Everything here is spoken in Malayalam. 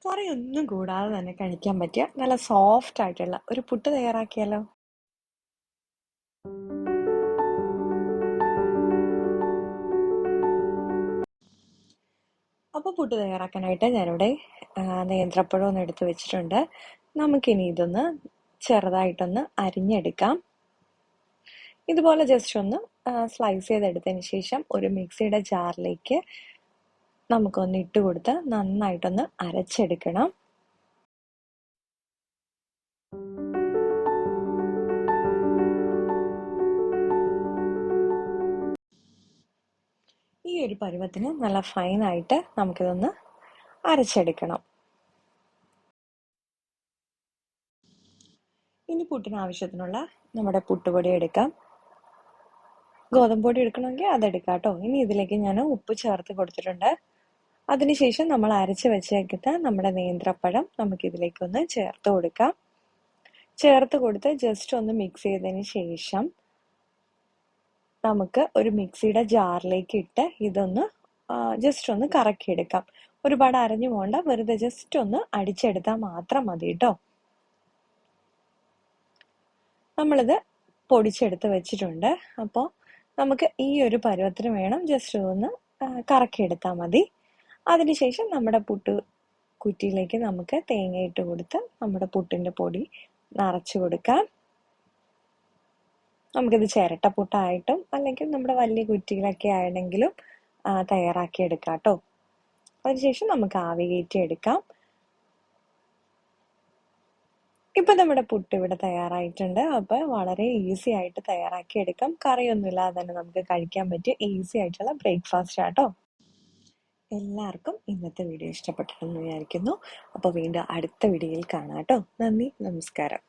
കറിയൊന്നും കൂടാതെ തന്നെ കഴിക്കാൻ പറ്റിയ നല്ല സോഫ്റ്റ് ആയിട്ടുള്ള ഒരു പുട്ട് തയ്യാറാക്കിയാലോ? അപ്പോൾ പുട്ട് തയ്യാറാക്കാനായിട്ട് ഞാനിവിടെ നേന്ത്രപ്പഴം ഒന്ന് എടുത്ത് വെച്ചിട്ടുണ്ട്. നമുക്കിനി ഇതൊന്ന് ചെറുതായിട്ടൊന്ന് അരിഞ്ഞെടുക്കാം. ഇതുപോലെ ജസ്റ്റ് ഒന്ന് സ്ലൈസ് ചെയ്തെടുത്തതിന് ശേഷം ഒരു മിക്സിയുടെ ജാറിലേക്ക് നമുക്കൊന്ന് ഇട്ട് കൊടുത്ത് നന്നായിട്ടൊന്ന് അരച്ചെടുക്കണം. ഈ ഒരു പരുവത്തിന് നല്ല ഫൈനായിട്ട് നമുക്കിതൊന്ന് അരച്ചെടുക്കണം. ഇനി പുട്ടിന് ആവശ്യത്തിനുള്ള നമ്മുടെ പുട്ടുപൊടി എടുക്കാം. ഗോതമ്പ് പൊടി എടുക്കണമെങ്കിൽ അതെടുക്കാം കേട്ടോ. ഇനി ഇതിലേക്ക് ഞാൻ ഉപ്പ് ചേർത്ത് കൊടുത്തിട്ടുണ്ട്. അതിനുശേഷം നമ്മൾ അരച്ച് വെച്ചേക്കുന്ന നമ്മുടെ നേന്ത്രപ്പഴം നമുക്കിതിലേക്കൊന്ന് ചേർത്ത് കൊടുക്കാം. ചേർത്ത് കൊടുത്ത് ജസ്റ്റ് ഒന്ന് മിക്സ് ചെയ്തതിന് ശേഷം നമുക്ക് ഒരു മിക്സിയുടെ ജാറിലേക്ക് ഇട്ട് ഇതൊന്ന് ജസ്റ്റ് ഒന്ന് കറക്കിയെടുക്കാം. ഒരുപാട് അരഞ്ഞു പോകണ്ട, വെറുതെ ജസ്റ്റ് ഒന്ന് അടിച്ചെടുത്താൽ മാത്രം മതി കേട്ടോ. നമ്മളിത് പൊടിച്ചെടുത്ത് വെച്ചിട്ടുണ്ട്. അപ്പോൾ നമുക്ക് ഈ ഒരു പരുവത്തിന് വേണം, ജസ്റ്റ് ഒന്ന് കറക്കിയെടുത്താൽ മതി. അതിനുശേഷം നമ്മുടെ പുട്ട് കുറ്റിയിലേക്ക് നമുക്ക് തേങ്ങ ഇട്ട് കൊടുത്ത് നമ്മുടെ പുട്ടിൻ്റെ പൊടി നിറച്ച് കൊടുക്കാം. നമുക്കിത് ചിരട്ടപ്പുട്ടായിട്ടും അല്ലെങ്കിൽ നമ്മുടെ വലിയ കുറ്റികളൊക്കെ ആണെങ്കിലും തയ്യാറാക്കി എടുക്കാം കേട്ടോ. അതിനുശേഷം നമുക്ക് ആവി കയറ്റി എടുക്കാം. ഇപ്പൊ നമ്മുടെ പുട്ട് ഇവിടെ തയ്യാറായിട്ടുണ്ട്. അപ്പൊ വളരെ ഈസി ആയിട്ട് തയ്യാറാക്കി എടുക്കാം. കറിയൊന്നും ഇല്ലാതെ തന്നെ നമുക്ക് കഴിക്കാൻ പറ്റിയ ഈസി ആയിട്ടുള്ള ബ്രേക്ക്ഫാസ്റ്റ് ആട്ടോ. എല്ലാവർക്കും ഇന്നത്തെ വീഡിയോ ഇഷ്ടപ്പെട്ടിട്ടെന്ന് വിചാരിക്കുന്നു. അപ്പോൾ വീണ്ടും അടുത്ത വീഡിയോയിൽ കാണാം കേട്ടോ. നന്ദി, നമസ്കാരം.